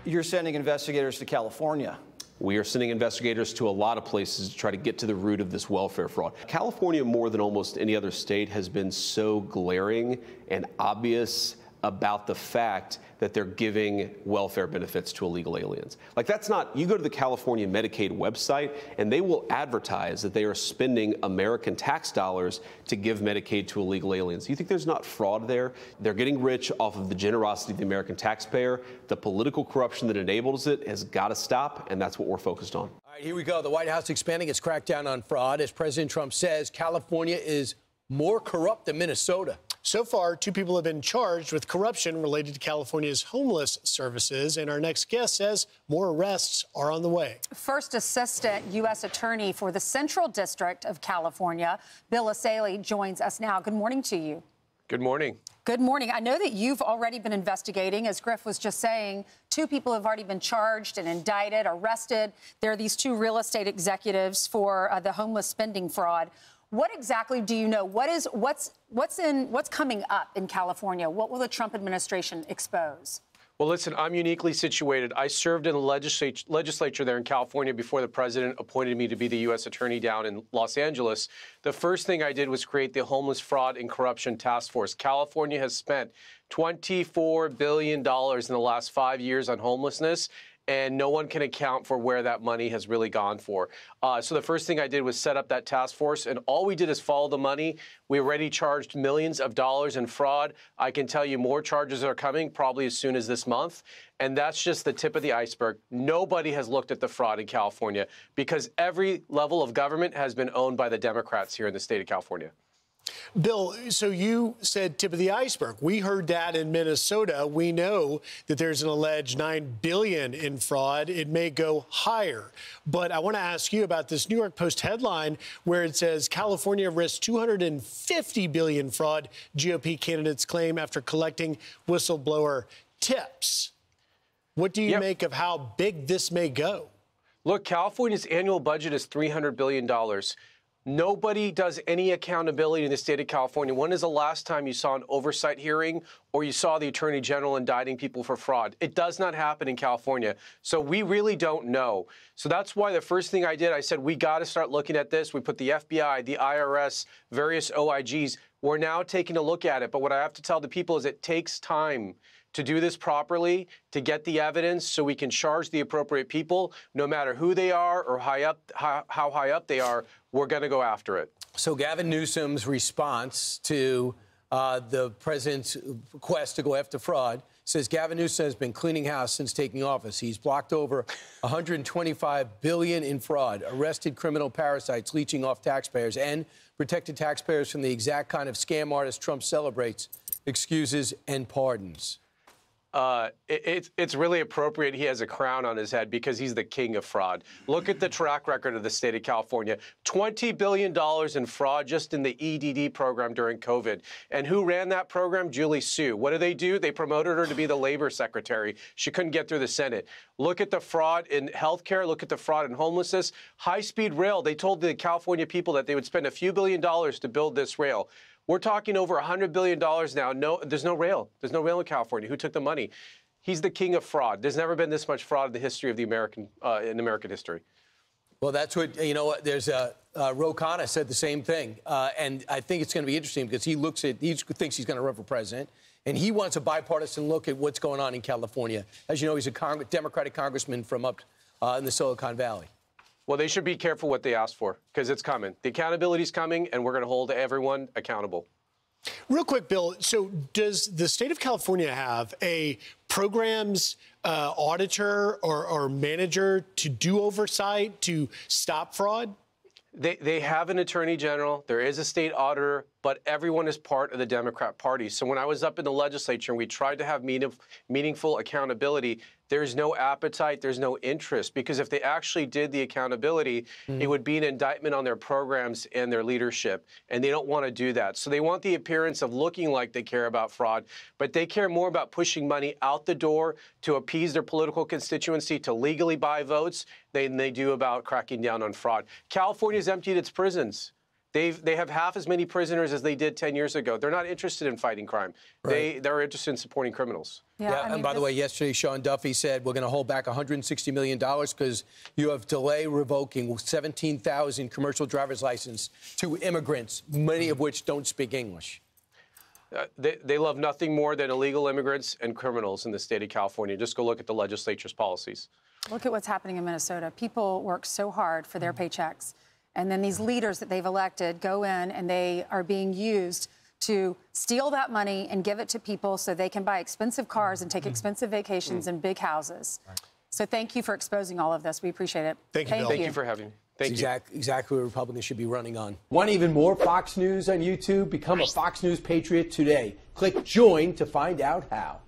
You're sending investigators to California. We are sending investigators to a lot of places to try to get to the root of this welfare fraud. California, more than almost any other state, has been so glaring and obvious about the fact that they're giving welfare benefits to illegal aliens. Like, that's not, you go to the California Medicaid website and they will advertise that they are spending American tax dollars to give Medicaid to illegal aliens. You think there's not fraud there? They're getting rich off of the generosity of the American taxpayer. The political corruption that enables it has got to stop, and that's what we're focused on. All right, here we go. The White House expanding its crackdown on fraud. As President Trump says, California is more corrupt than Minnesota. So far, 2 people have been charged with corruption related to California's homeless services, and our next guest says more arrests are on the way. First Assistant U.S. Attorney for the Central District of California, Bill Essayli, joins us now. Good morning to you. Good morning. Good morning. I know that you've already been investigating. As Griff was just saying, 2 people have already been charged and indicted, arrested. There are these 2 real estate executives for the homeless spending fraud. What exactly do you know? What's coming up in California? What will the Trump administration expose? Well, listen, I'm uniquely situated. I served in the legislature there in California before the president appointed me to be the U.S. Attorney down in Los Angeles. The first thing I did was create the Homeless Fraud and Corruption Task Force. California has spent $24 billion in the last 5 years on homelessness, and no one can account for where that money has really gone for. So the first thing I did was set up that task force, and all we did is follow the money. We already charged millions of dollars in fraud. I can tell you more charges are coming, probably as soon as this month. And that's just the tip of the iceberg. Nobody has looked at the fraud in California because every level of government has been owned by the Democrats here in the state of California. Bill, so you said tip of the iceberg. We heard that in Minnesota. We know that there's an alleged $9 billion in fraud. It may go higher. But I want to ask you about this New York Post headline where it says California risks $250 billion fraud, GOP candidates claim after collecting whistleblower tips. What do you make of how big this may go? Look, California's annual budget is $300 billion. Nobody does any accountability in the state of California. When is the last time you saw an oversight hearing or you saw the attorney general indicting people for fraud? It does not happen in California. So we really don't know. So that's why the first thing I did, I said, we got to start looking at this. We put the FBI, the IRS, various OIGs. We're now taking a look at it. But what I have to tell the people is it takes time to do this properly, to get the evidence so we can charge the appropriate people, no matter who they are or how high up they are, we're going to go after it. So Gavin Newsom's response to the president's quest to go after fraud says Gavin Newsom has been cleaning house since taking office. He's blocked over $125 billion in fraud, arrested criminal parasites leeching off taxpayers, and protected taxpayers from the exact kind of scam artist Trump celebrates, excuses and pardons. It's really appropriate he has a crown on his head because he's the king of fraud. Look at the track record of the state of California. $20 billion in fraud just in the EDD program during COVID. And who ran that program? Julie Su. What do? They promoted her to be the labor secretary. She couldn't get through the Senate. Look at the fraud in healthcare. Look at the fraud in homelessness. High-speed rail. They told the California people that they would spend a few $1 billion to build this rail. We're talking over $100 billion now. No, there's no rail. There's no rail in California. Who took the money? He's the king of fraud. There's never been this much fraud in the history of the American history. Well, that's what, you know, there's Ro Khanna said the same thing. And I think it's going to be interesting because he thinks he's going to run for president. And he wants a bipartisan look at what's going on in California. As you know, he's a Democratic congressman from up in the Silicon Valley. Well, they should be careful what they ask for because it's coming. The accountability's coming, and we're going to hold everyone accountable. Real quick, Bill, so does the state of California have a programs auditor or manager to do oversight to stop fraud? They have an attorney general. There is a state auditor, but everyone is part of the Democrat Party. So when I was up in the legislature and we tried to have meaningful accountability, there's no appetite, there's no interest, because if they actually did the accountability, it would be an indictment on their programs and their leadership, and they don't want to do that. So they want the appearance of looking like they care about fraud, but they care more about pushing money out the door to appease their political constituency, to legally buy votes, than they do about cracking down on fraud. California's emptied its prisons. They have half as many prisoners as they did 10 years ago. They're not interested in fighting crime. Right. They're interested in supporting criminals. Yeah, and by the way, yesterday, Sean Duffy said we're going to hold back $160 million because you have delay revoking 17,000 commercial driver's license to immigrants, many of which don't speak English. They love nothing more than illegal immigrants and criminals in the state of California. Just go look at the legislature's policies. Look at what's happening in Minnesota. People work so hard for their paychecks. And then these leaders that they've elected go in and they are being used to steal that money and give it to people so they can buy expensive cars and take expensive vacations in big houses. So thank you for exposing all of this. We appreciate it. Thank you, Bill. Thank you for having me. Thank you. Exactly what Republicans should be running on. Want even more Fox News on YouTube? Become a Fox News Patriot today. Click join to find out how.